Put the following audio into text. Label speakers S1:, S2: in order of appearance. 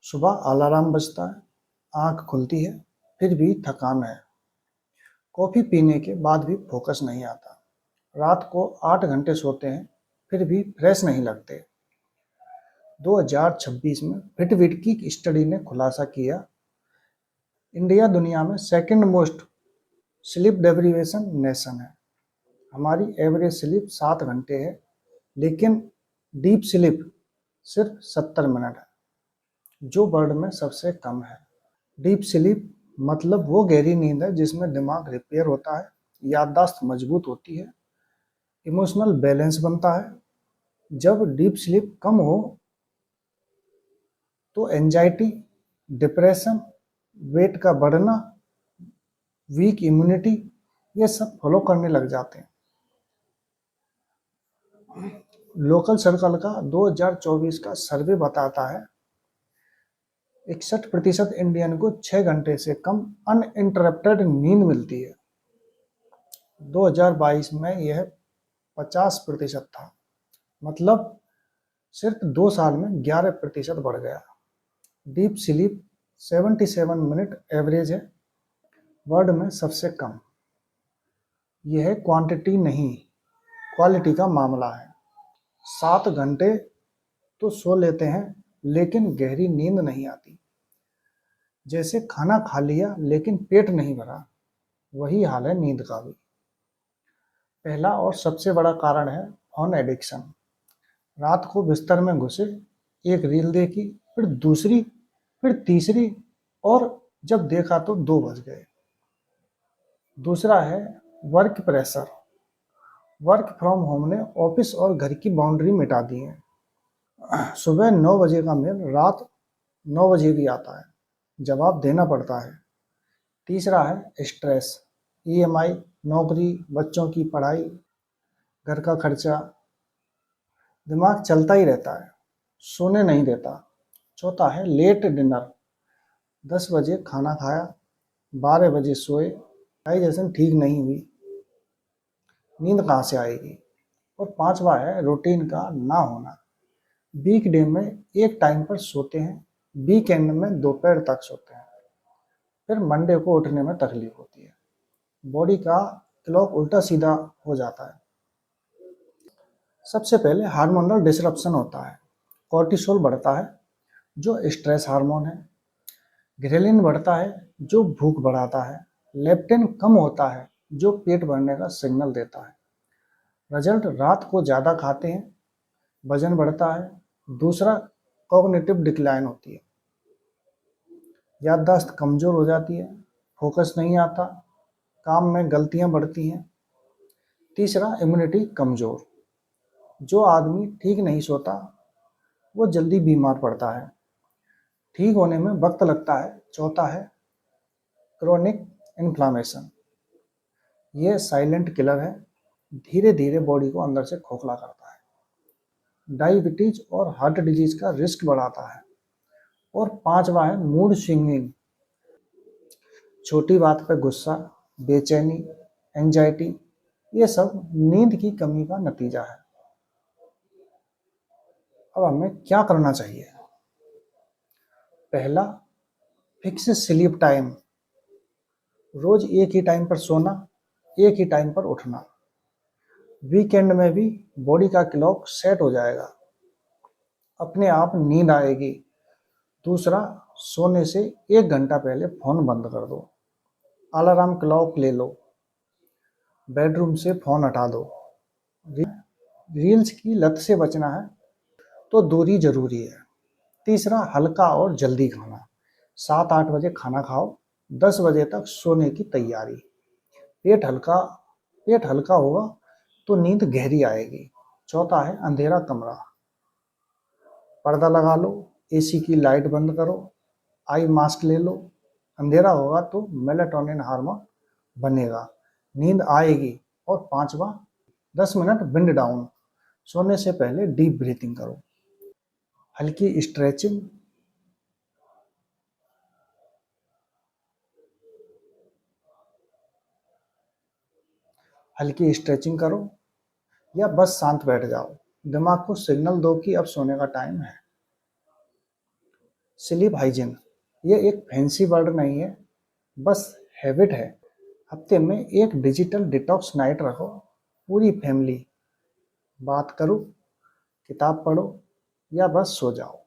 S1: सुबह अलार्म बजता है, आँख खुलती है, फिर भी थकान है। कॉफ़ी पीने के बाद भी फोकस नहीं आता। रात को 8 घंटे सोते हैं, फिर भी फ्रेश नहीं लगते। 2026 में फिटबिट की स्टडी ने खुलासा किया, इंडिया दुनिया में second most sleep deprivation nation है। हमारी एवरेज स्लीप 7 घंटे है, लेकिन डीप स्लीप सिर्फ 70 मिनट है, जो वर्ल्ड में सबसे कम है। डीप स्लीप मतलब वो गहरी नींद है जिसमें दिमाग रिपेयर होता है, याददाश्त मजबूत होती है, इमोशनल बैलेंस बनता है। जब डीप स्लीप कम हो तो एंजाइटी, डिप्रेशन, वेट का बढ़ना, वीक इम्यूनिटी, ये सब फॉलो करने लग जाते हैं। लोकल सर्कल का 2024 का सर्वे बताता है 61% इंडियन को 6 घंटे से कम अनइंटरप्टेड नींद मिलती है। 2022 में यह 50% था, मतलब सिर्फ 2 साल में 11% बढ़ गया। डीप स्लीप 77 मिनट एवरेज है, वर्ल्ड में सबसे कम। यह क्वांटिटी नहीं, क्वालिटी का मामला है। 7 घंटे तो सो लेते हैं, लेकिन गहरी नींद नहीं आती। जैसे खाना खा लिया लेकिन पेट नहीं भरा, वही हाल है नींद का भी। पहला और सबसे बड़ा कारण है फोन एडिक्शन। रात को बिस्तर में घुसे, एक रील देखी, फिर दूसरी, फिर तीसरी, और जब देखा तो 2 बज गए। दूसरा है work pressure. Work from home ने ऑफिस और घर की बाउंड्री मिटा दी है। सुबह 9 बजे का मेल रात 9 बजे भी आता है, जवाब देना पड़ता है। तीसरा है स्ट्रेस, ईएमआई, नौकरी, बच्चों की पढ़ाई, घर का खर्चा, दिमाग चलता ही रहता है, सोने नहीं देता। चौथा है लेट डिनर, 10 बजे खाना खाया, 12 बजे सोए, डाइजेशन ठीक नहीं हुई, नींद कहाँ से आएगी। और पांचवा है रूटीन का ना होना। वीकडे में एक टाइम पर सोते हैं, वीकेंड में दोपहर तक सोते हैं, फिर मंडे को उठने में तकलीफ होती है। बॉडी का क्लॉक उल्टा सीधा हो जाता है। सबसे पहले हार्मोनल डिसरप्शन होता है। कॉर्टिसोल बढ़ता है, जो स्ट्रेस हार्मोन है। ग्रेलिन बढ़ता है, जो भूख बढ़ाता है। लेप्टिन कम होता है, जो पेट भरने का सिग्नल देता है। रिजल्ट, रात को ज़्यादा खाते हैं, वजन बढ़ता है। दूसरा, कॉग्निटिव डिक्लाइन होती है, याददाश्त कमज़ोर हो जाती है, फोकस नहीं आता, काम में गलतियां बढ़ती हैं। तीसरा, इम्यूनिटी कमज़ोर। जो आदमी ठीक नहीं सोता वो जल्दी बीमार पड़ता है, ठीक होने में वक्त लगता है। चौथा है क्रोनिक इन्फ्लामेशन। ये साइलेंट किलर है, धीरे धीरे बॉडी को अंदर से खोखला करता है। डायबिटीज और हार्ट डिजीज का रिस्क बढ़ाता है। और पांचवा है मूड स्विंगिंग। छोटी बात पर गुस्सा, बेचैनी, एंजाइटी, ये सब नींद की कमी का नतीजा है। अब हमें क्या करना चाहिए? पहला, फिक्स स्लीप टाइम। रोज एक ही टाइम पर सोना, एक ही टाइम पर उठना। वीकेंड में भी बॉडी का क्लॉक सेट हो जाएगा, अपने आप नींद आएगी। दूसरा, सोने से 1 घंटा पहले फोन बंद कर दो, अलार्म क्लॉक ले लो, बेडरूम से फोन हटा दो। रील्स की लत से बचना है तो दूरी जरूरी है। तीसरा, हल्का और जल्दी खाना। 7-8 बजे खाना खाओ, 10 बजे तक सोने की तैयारी। पेट हल्का पेट हल्का होगा तो नींद गहरी आएगी। चौथा है अंधेरा कमरा। पर्दा लगा लो, एसी की लाइट बंद करो, आई मास्क ले लो। अंधेरा होगा तो मेलाटोनिन हार्मोन बनेगा, नींद आएगी। और पांचवा, 10 मिनट विंड डाउन। सोने से पहले डीप ब्रीथिंग करो, हल्की स्ट्रेचिंग, करो, या बस शांत बैठ जाओ। दिमाग को सिग्नल दो कि अब सोने का टाइम है। स्लीप हाइजीन ये एक फैंसी वर्ड नहीं है, बस हैबिट है। हफ्ते में एक डिजिटल डिटॉक्स नाइट रखो, पूरी फैमिली, बात करो, किताब पढ़ो या बस सो जाओ।